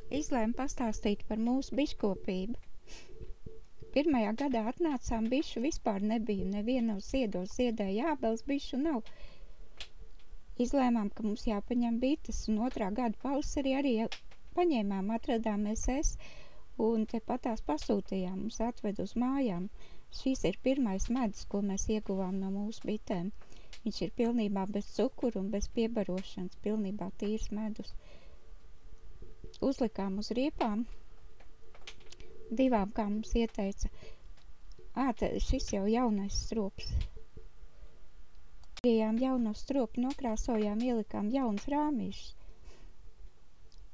Izlēmu pastāstīt par mūsu biškopību. Pirmajā gadā atnācām, bišu vispār nebija, nevienos ziedos ziedēja ābeles, bišu nav. Izlēmām, ka mums jāpaņem bites, un otrā gada pavasarī arī paņēmām, atradāmies un tepat tās pasūtījām, mums atved uz mājām. Šīs ir pirmais medus, ko mēs ieguvām no mūsu bitēm. Viņš ir pilnībā bez cukuru un bez piebarošanas, pilnībā tīrs medus. Uzlikām uz riepām, divām, kā mums ieteica. Šis jau jaunais strops. Ejām jauno stropu, nokrāsojām, ielikām jaunas rāmīšas.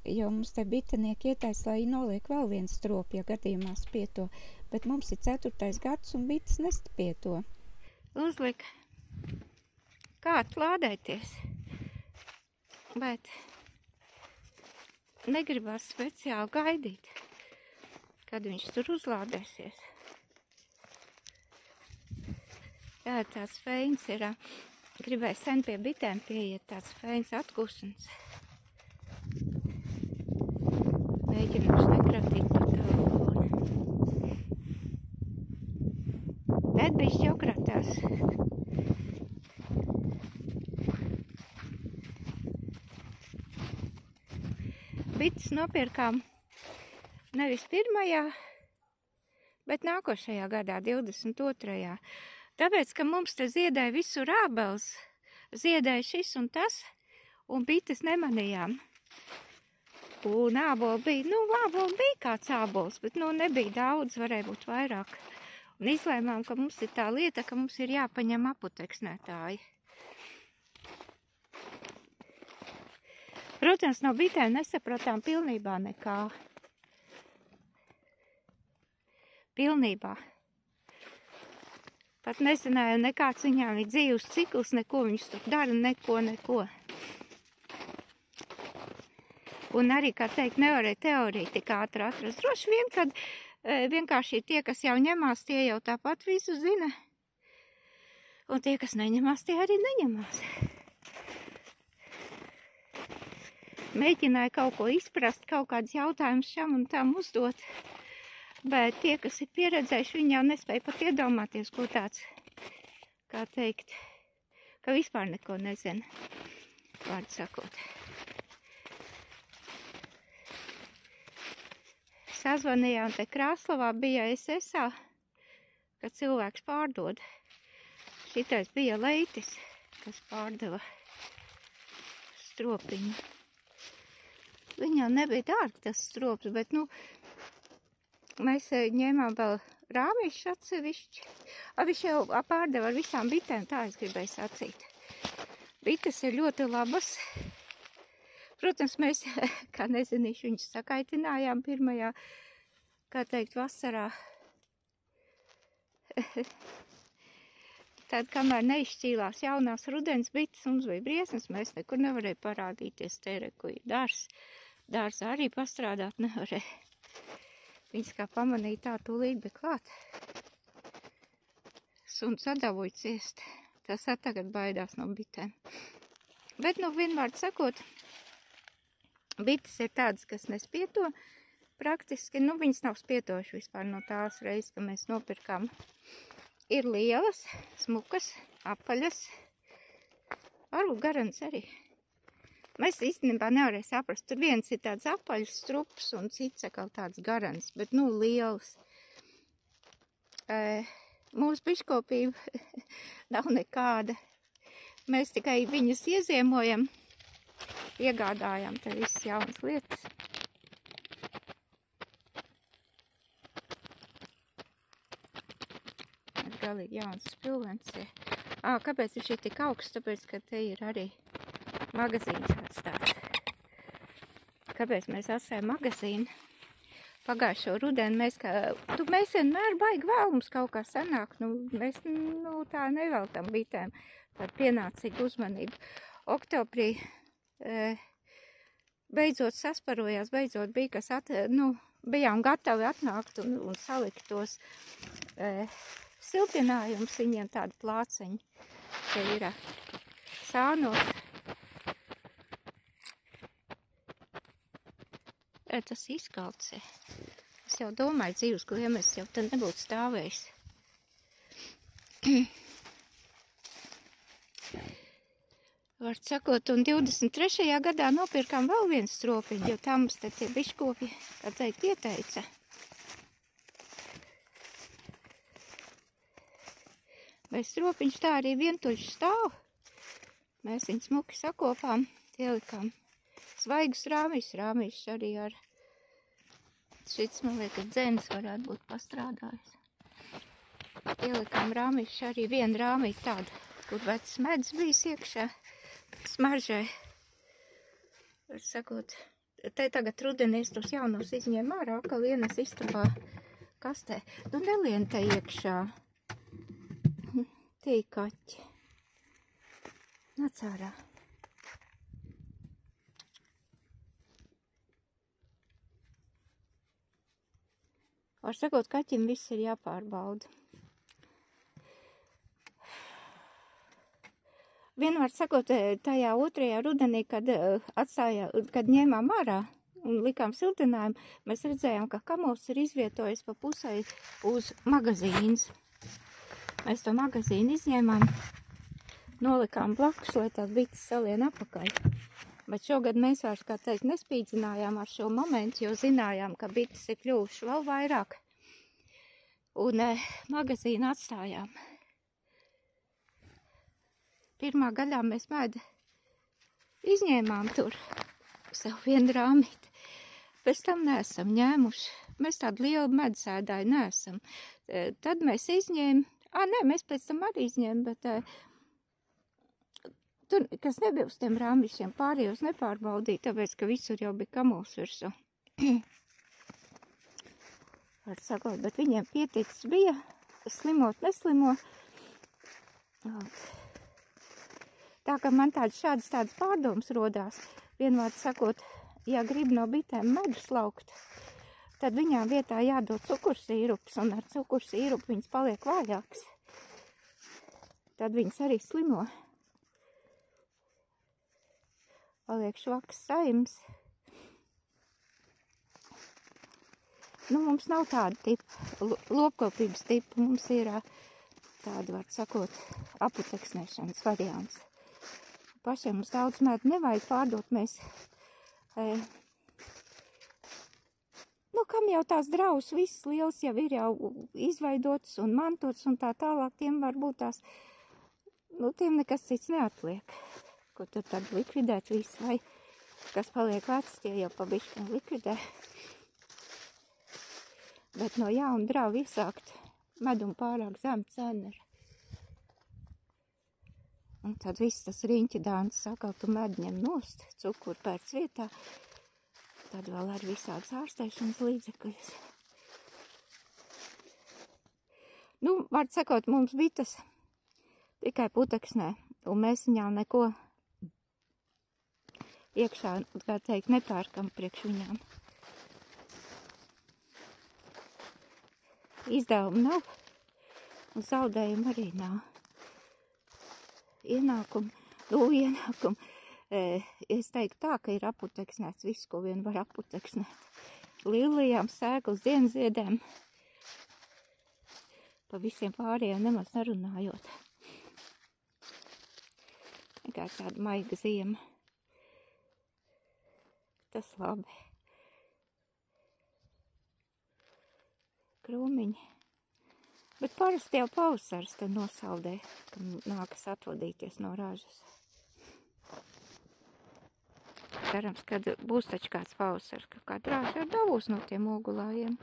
Jo mums te bitenieki ieteica, lai noliek vēl viens stropu, ja gadījumā spieto. Bet mums ir 4. gads un bites nespieto. Uzlika kārt lādēties. Bet negribas speciāli gaidīt, kad viņš tur uzlādēsies. Jā, tāds feins ir, gribēju sen pie bitēm pieiet, tāds feins atkusums. Mēģinās nekratīt pa telefonu. Bet bišķi jau kratās. Bites nopirkām nevis pirmajā, bet nākošajā gadā, 22. Tāpēc, ka mums te ziedēja visur ābeles, ziedēja šis un tas, un bites nemanījām. Un āboli bija kāds ābols, bet nebija daudz, varēja būt vairāk. Un izlēmām, ka mums ir tā lieta, ka mums ir jāpaņem aputeksnētāji. Protams, no bitēm nesapratām pilnībā nekā. Pilnībā. Pat nezināju, nekāds viņām ir dzīves cikls, neko viņus tur dara, neko. Un arī, kā teikt, nevarēja teoriju tik ātri atrast. Droši vien, kad vienkārši tie, kas jau ņemās, tie jau tāpat visu zina. Un tie, kas neņemās, tie arī neņemās. Mēģināja kaut ko izprast, kaut kādus jautājumus šam un tam uzdot. Bet tie, kas ir pieredzējuši, viņi jau nespēja pat iedomāties, ko tāds, kā teikt, ka vispār neko nezina, vārdu sakot. Sazvanījām te Krāslavā, bija SSā, kad cilvēks pārdod. Šitais bija Leitis, kas pārdeva stropiņu. Viņam nebija dārgi tas strops, bet, mēs ņēmām vēl rāmīšus atsevišķi. Viņš jau pārdeva ar visām bitēm, tā es gribēju sacīt. Bites ir ļoti labas. Protams, mēs, kā nezinīšu, viņus sakaitinājām pirmajā, kā teikt, vasarā. Tad, kamēr neizšķīlās jaunās rudens bites, mums bija briesmas, mēs nekur nevarēja parādīties. Tereku ir dārs arī pastrādāt nevarēja. Viņas kā pamanīja tā tūlīt, bet klāt. Suns sadavoja ciest. Tas tagad baidās no bitēm. Bet, vienvārds sakot, bites ir tādas, kas nespieto. Praktiski, viņas nav spietojuši vispār no tās reizes, ka mēs nopirkām. Ir lielas, smukas, apaļas, varbūt garants arī. Mēs īstenībā nevarēja saprast, tur viens ir tāds apaļs strups un cits atkal tāds garants, bet liels. Mūsu biškopība nav nekāda. Mēs tikai viņas ieziemojam, iegādājām te visas jaunas lietas. Galīgi jauns spilvens. Kāpēc viņš ir tik augsts? Tāpēc, ka te ir arī magazīns atstāts. Kāpēc mēs atstājam magazīnu? Pagājušo rudeni mēs vienmēr baigi vēl mums kaut kā sanāk. Mēs tā neveltam bitēm par pienācīgu uzmanību. Oktobrī beidzot sasparojās, beidzot bija, kas bijām gatavi atnākt un salikt tos siltinājums viņiem tādu plāceņu. Te ir sānos. tas izkalts. Es jau domāju, dzīves kliemēs jau tad nebūtu stāvējis. Var sakot, un 23. gadā nopirkām vēl vienu stropiņu, jo tā mums te tie biškopi, kā teikt, ieteica. Vai stropiņš tā arī vientuļš stāv? Mēs viņu smuki sakopām, ielikām svaigus rāmīšus arī ar šits, man liekas, dzēnis varētu būt pastrādājis. Ielikām rāmīšus arī vienu rāmīti tādu, kur vecs medus bijis iekšā, smaržai. Var sakot, te tagad rudenī es tos jaunos izņēmu ārā, atkal ienes istabā kastē. Nu, nelien te iekšā. Tie kaķi. Nāc ārā. Var sakot, kaķim viss ir jāpārbauda. Vienmēr sakot, tajā otrajā rudenī, kad ņēmām ārā un likām siltinājumu, mēs redzējām, ka kamols ir izvietojis pa pusē uz magazīnas. Mēs to magazīnu izņēmām, nolikām blakus, lai tās bites salien apakaļ. Bet šogad mēs vairs, kā teikt, nespīdzinājām ar šo momentu, jo zinājām, ka bites ir kļuvuši vēl vairāk. Un magazīnu atstājām. Pirmā gaļā mēs medu izņēmām tur sev vienu rāmīti. Pēc tam neesam ņēmuši. Mēs tādu lielu medusēdāju neesam. Tad mēs izņēmām. Nē, mēs pēc tam arī izņēmām, bet tur, kas nebija uz tiem rāmīšiem, pārējos nepārbaudīja, tāpēc, ka visur jau bija kamols virsū. Var sakot, bet viņiem pieticis bija, slimot, neslimo. Tā kā man šādas pārdomas rodās, vienvārds sakot, ja grib no bitēm medu slaukt, tad viņām vietā jādod cukursīrups, un ar cukursīrupu viņas paliek vaļāks. Tad viņas arī slimo. Paliek švaks saims. Nu, mums nav tāda tipa, lopkopības tipa, mums ir tāda, var sakot, aputeksnēšanas variants. Pašiem mums daudz medu nevajag pārdot, mēs kam jau tās draus, viss liels jau ir jau izveidots un mantots un tā tālāk, tiem varbūt tās, tiem nekas cits neatliek. Ko tur tad likvidēt visu, vai kas paliek vecs, tie jau pa bišķiem likvidē. Bet no jauna drauga iesākt medumu pārāk zem cena ir. Un tad viss tas riņķidāns saka, tu medu ņem nost, cukuru pērc vietā. Tad vēl ar visādas ārstēšanas līdzekļus. Nu, var sakot, mums bites tikai puteksnē, un mēs viņām neko iekšā, kā teikt, nepērkam priekš viņām. Izdevumu nav, un zaudējumu arī nav. Ienākumu. Es teiktu tā, ka ir aputeksnēts viss, ko vien var aputeksnēt. Lilijām, sēklas, dienziedēm, pa visiem pārējiem nemaz nerunājot. Vienkārši tāda maiga ziema. Tas labi. Krūmiņi. Bet parasti jau pavasars te nosaldē, kad nākas atvadīties no ražas. Cerams, kad būs taču kāds pavasars, ka kāda rāža ir dabūs no tiem ogulājiem.